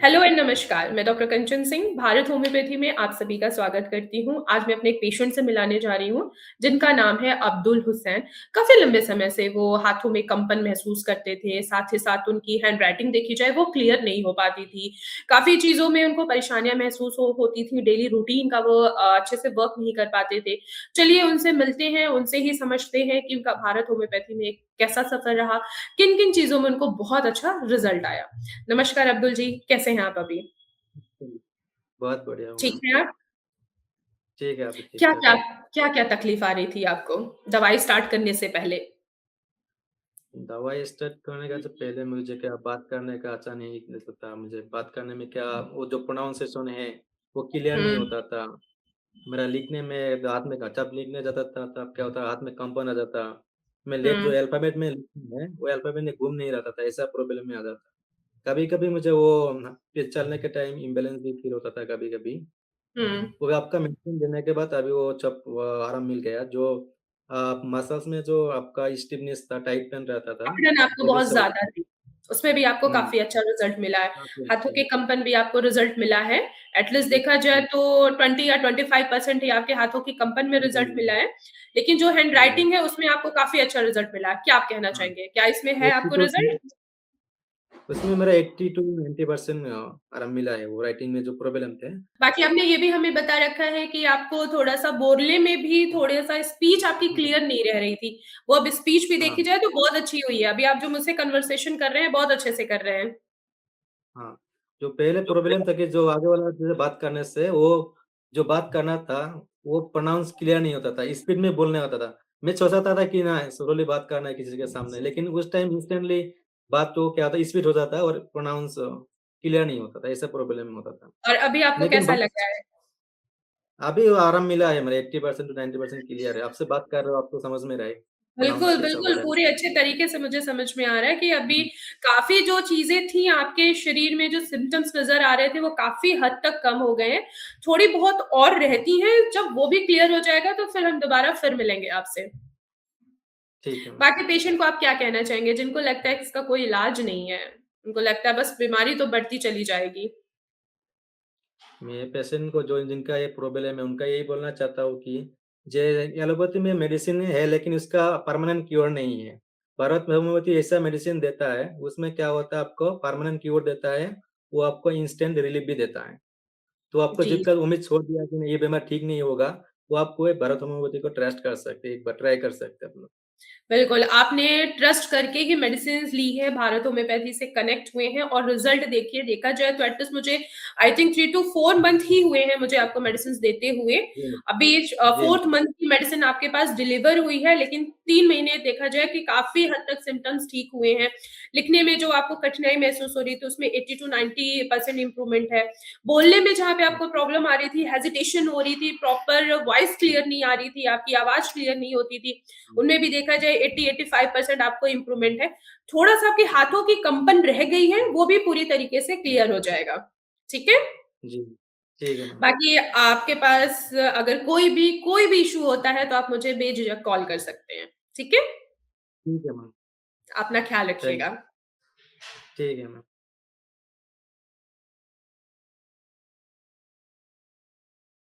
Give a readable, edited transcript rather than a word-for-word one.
Hello and नमस्कार, मैं doctor कंचन Singh, Bharat homeopathy में आप सभी का स्वागत करती हूँ। आज मैं अपने एक पेशेंट से मिलाने जा रही हूँ, जिनका नाम है अब्दुल हुसैन। काफ़ी लंबे समय से वो हाथों में कंपन महसूस करते थे, साथ ही साथ उनकी हैंडराइटिंग देखी जाए वो क्लियर नहीं हो पाती थी। काफ़ी चीज़ों में उनको परेशानियाँ महसूस होती थी, डेली रूटीन का वो अच्छे से वर्क नहीं कर पाते थे। चलिए उनसे मिलते हैं, उनसे ही समझते हैं कि उनका भारत होम्योपैथी में कैसा सफ़र रहा, किन-किन चीज़ों में उनको बहुत अच्छा रिज़ल्ट आया। नमस्कार अब्दुल जी, कैसे हैं आप अभी? हुँ, बहुत बढ़िया हूँ ठीक मैम। हैं आप? ठीक है, अभी ठीक-ठाक क्या-क्या हूँ। क्या-क्या तकलीफ़ आ रही थी आपको, दवाई स्टार्ट करने से पहले? दवाई स्टार्ट करने का तो पहले मुझे क्या बात करने का अच्छा नहीं लगता था। मुझे बात करने में क्या वो जो प्रोनाउंसिएशन है, वो क्लियर नहीं हुँ, होता था। मेरा लिखने में हाथ में जब लिखने जाता था तब क्या होता हाथ में कंपन आ जाता। मैं लेट जो हुँ, अल्फ़ाबेट में लिखूँ है, वो अल्फ़ाबेट में घूम नहीं रहता था, ऐसा प्रॉब्लम में आ जाता। कभी-कभी मुझे वो ये चलने के टाइम इम्बैलेंस भी फ़ील होता था कभी-कभी। हुँ। वो आपका मेडिसिन देने के बाद अभी वो जब आराम मिल गया जो मसल्स में जो आपका स्टिफनेस था, टाइटनेस रहता था, अकड़न आपको वो भी बहुत सब ज़्यादा थी, उसमें भी आपको हुँ, काफ़ी अच्छा रिज़ल्ट मिला है। काफ़ी हाथों अच्छा के है। कंपन भी आपको रिज़ल्ट मिला है। एट लीस्ट देखा जाए हुँ, तो 20 या 25% ही आपके हाथों की कंपन में रिज़ल्ट मिला हुँ, है। लेकिन जो हुँ, हैंडराइटिंग है उसमें आपको काफ़ी अच्छा रिज़ल्ट मिला है। क्या आप कहना हाँ, चाहेंगे? क्या इसमें है आपको 82 रिज़ल्ट? उसमें मेरा 80 टू 90% आराम मिला है, वो राइटिंग में जो प्रॉब्लम थे। बाकी आपने ये भी हमें बता रखा है कि आपको थोड़ा-सा बोलने में भी थोड़ा-सा स्पीच आपकी हुँ, क्लियर नहीं रह रही थी। वो अब स्पीच भी हाँ, देखी जाए तो बहुत अच्छी हुई है। अभी आप जो मुझसे कन्वर्सेशन कर रहे हैं, बहुत अच्छे से कर रहे हैं। हाँ। जो पहले प्रॉब्लम था कि जो आगे वाला से बात करने से वो जो बात करना था, वो प्रोनाउंस क्लियर नहीं होता था, स्पीड में बोलने होता था। मैं सोचता था कि ना स्लोली बात करना है किसी के सामने, लेकिन उस टाइम इंस्टेंटली बात तो क्या होता स्पीड हो जाता और प्रोनाउंस क्लियर नहीं होता था, ऐसा प्रॉब्लम होता था। और अभी आपको लेकिन कैसा बात लग रहा है? अभी वो आराम मिला है मेरे 80% टू 90% क्लियर है। आपसे बात कर रहे हो आपको समझ में रहा है, प्रोनाउंस बिल्कुल, कैसा हो बिल्कुल, रहा है। पूरे अच्छे तरीके से मुझे समझ में आ रहा है कि अभी हुँ, काफ़ी जो चीज़ें थी आपके शरीर में जो सिम्पटम्स नज़र आ रहे थे, वो काफ़ी हद तक कम हो गए हैं। थोड़ी बहुत और रहती हैं, जब वो भी क्लियर हो जाएगा तो फिर हम दोबारा फिर मिलेंगे आपसे। ठीक है मैम। बाकी पेशेंट को आप क्या कहना चाहेंगे जिनको लगता है कि इसका कोई इलाज नहीं है? उनको लगता है बस बीमारी तो बढ़ती चली जाएगी। मैं पेशेंट को जो जिनका ये प्रॉब्लम है, उनका यही बोलना चाहता हूँ कि जे एलोपैथी में मेडिसिन है, लेकिन उसका परमानेंट क्योर नहीं है। भारत होम्योपैथी ऐसा मेडिसिन देता है, उसमें क्या होता है आपको परमानेंट क्योर देता है, वो आपको इंस्टेंट रिलीफ भी देता है। तो आपको जी। जितना उम्मीद छोड़ दिया कि नहीं ये बीमारी ठीक नहीं होगा, तो आप कोई भारत होम्योपैथी को ट्रस्ट कर सकते हैं, एक बार ट्राई कर सकते हैं आप लोग। बिल्कुल, आपने ट्रस्ट करके ही मेडिसिन्स ली है, भारत होम्योपैथी से कनेक्ट हुए हैं और रिज़ल्ट देखिए देखा जाए तो एट लीस्ट मुझे आई थिंक 3 टू 4 मंथ ही हुए हैं मुझे आपको मेडिसिन्स देते हुए। जी, अभी जी, 4th मंथ की मेडिसिन आपके पास डिलीवर हुई है, लेकिन 3 महीने देखा जाए कि काफ़ी हद तक सिम्पटम्स ठीक हुए हैं। लिखने में जो आपको कठिनाई महसूस हो रही थी, उसमें 80 टू 90% इम्प्रूवमेंट है। बोलने में जहाँ पे आपको प्रॉब्लम आ रही थी, हेजिटेशन हो रही थी, प्रॉपर वॉइस क्लियर नहीं आ रही थी, आपकी आवाज़ क्लियर नहीं होती थी, उनमें भी देखा जाए 80-85% आपको इम्प्रूवमेंट है। थोड़ा-सा आपके हाथों की कंपन रह गई है, वो भी पूरी तरीके से क्लियर हो जाएगा। ठीक है? जी, ठीक है मैम। बाकी आपके पास अगर कोई भी इश्यू होता है तो आप मुझे बेझिझक कॉल कर सकते हैं। ठीक है? ठीक है मैम, अपना ख्याल थैंक रखिएगा। ठीक है मैम।